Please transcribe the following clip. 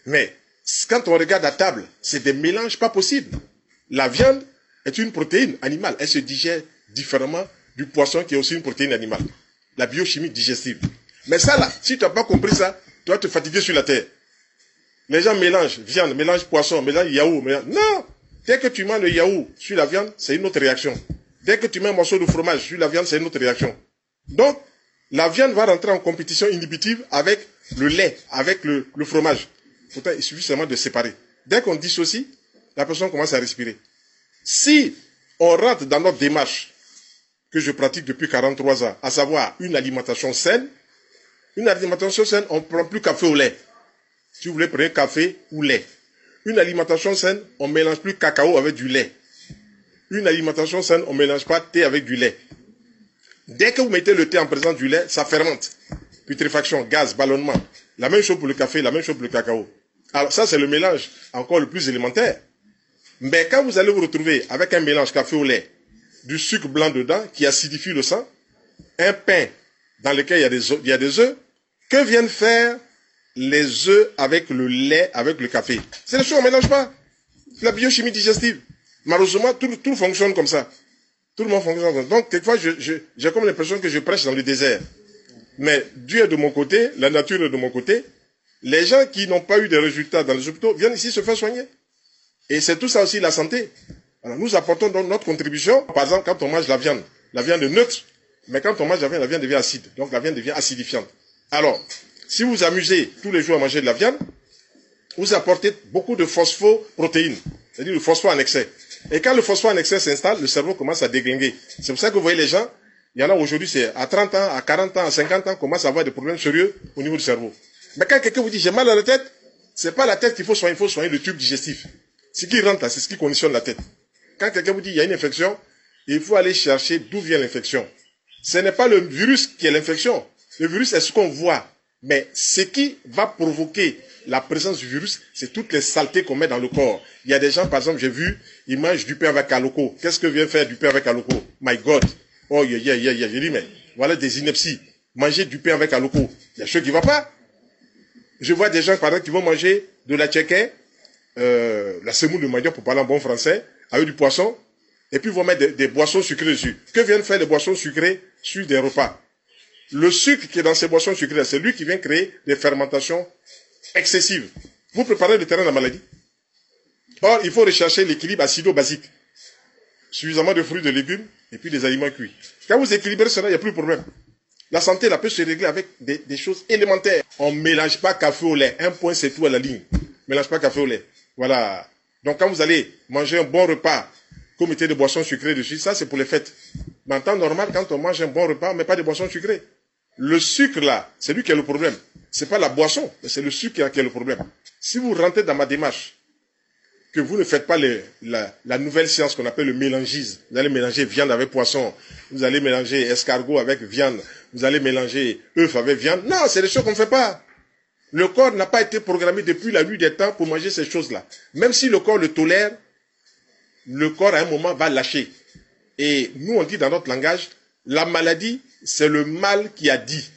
Mais quand on regarde à table, c'est des mélanges pas possibles. La viande est une protéine animale. Elle se digère différemment du poisson qui est aussi une protéine animale. La biochimie digestive. Mais ça là, si tu n'as pas compris ça, tu vas te fatiguer sur la terre. Les gens mélangent viande, mélangent poisson, mélangent yaourt. Non! Dès que tu manges le yaourt sur la viande, c'est une autre réaction. Dès que tu mets un morceau de fromage sur la viande, c'est une autre réaction. Donc, la viande va rentrer en compétition inhibitive avec le lait, avec le fromage. Pourtant, il suffit seulement de séparer. Dès qu'on dissocie, la personne commence à respirer. Si on rentre dans notre démarche que je pratique depuis 43 ans, à savoir une alimentation saine, on ne prend plus café au lait. Si vous voulez, prenez café ou lait. Une alimentation saine, on ne mélange plus cacao avec du lait. Une alimentation saine, on ne mélange pas thé avec du lait. Dès que vous mettez le thé en présence du lait, ça fermente. Putréfaction, gaz, ballonnement. La même chose pour le café, la même chose pour le cacao. Alors ça, c'est le mélange encore le plus élémentaire. Mais quand vous allez vous retrouver avec un mélange café au lait, du sucre blanc dedans qui acidifie le sang, un pain dans lequel il y a des œufs, que viennent faire les œufs avec le lait, avec le café? C'est des choses qu'on ne mélange pas. La biochimie digestive. Malheureusement, tout fonctionne comme ça. Tout le monde fonctionne comme ça. Donc, quelquefois, j'ai comme l'impression que je prêche dans le désert. Mais Dieu est de mon côté, la nature est de mon côté. Les gens qui n'ont pas eu de résultats dans les hôpitaux viennent ici se faire soigner. Et c'est tout ça aussi la santé. Alors, nous apportons donc notre contribution. Par exemple, quand on mange la viande est neutre. Mais quand on mange la viande devient acide. Donc la viande devient acidifiante. Alors, si vous amusez tous les jours à manger de la viande, vous apportez beaucoup de phosphoprotéines. C'est-à-dire le phosphore en excès. Et quand le phosphore en excès s'installe, le cerveau commence à déglinguer. C'est pour ça que vous voyez les gens, il y en a aujourd'hui, c'est à 30 ans, à 40 ans, à 50 ans, commencent à avoir des problèmes sérieux au niveau du cerveau. Mais quand quelqu'un vous dit j'ai mal à la tête, c'est pas la tête qu'il faut soigner le tube digestif. Ce qui rentre là, c'est ce qui conditionne la tête. Quand quelqu'un vous dit il y a une infection, il faut aller chercher d'où vient l'infection. Ce n'est pas le virus qui est l'infection. Le virus est ce qu'on voit. Mais ce qui va provoquer la présence du virus, c'est toutes les saletés qu'on met dans le corps. Il y a des gens, par exemple, j'ai vu, ils mangent du pain avec aloko. Qu'est-ce que vient faire du pain avec aloko? My God. Oh, j'ai dit, mais voilà des inepties. Manger du pain avec aloko. Il y a chose qui ne va pas. Je vois des gens, par exemple, qui vont manger de la tchéké, la semoule de manioc, pour parler en bon français, avec du poisson, et puis ils vont mettre des boissons sucrées dessus. Que viennent faire les boissons sucrées sur des repas? Le sucre qui est dans ces boissons sucrées, c'est lui qui vient créer des fermentations excessives. Vous préparez le terrain de la maladie. Or, il faut rechercher l'équilibre acido-basique. Suffisamment de fruits, de légumes, et puis des aliments cuits. Quand vous équilibrez cela, il n'y a plus de problème. La santé, là, peut se régler avec des choses élémentaires. On ne mélange pas café au lait. Un point, c'est tout à la ligne. On ne mélange pas café au lait. Voilà. Donc, quand vous allez manger un bon repas, que vous mettez des boissons sucrées dessus, ça, c'est pour les fêtes. Mais en temps normal, quand on mange un bon repas, on ne met pas de boissons sucrées. Le sucre, là, c'est lui qui a le problème. Ce n'est pas la boisson, mais c'est le sucre qui a le problème. Si vous rentrez dans ma démarche, que vous ne faites pas la nouvelle science qu'on appelle le mélangisme, vous allez mélanger viande avec poisson, vous allez mélanger escargot avec viande, vous allez mélanger œuf avec viande. Non, c'est des choses qu'on ne fait pas. Le corps n'a pas été programmé depuis la nuit des temps pour manger ces choses-là. Même si le corps le tolère, le corps à un moment va lâcher. Et nous, on dit dans notre langage, la maladie, c'est le mal qui a dit.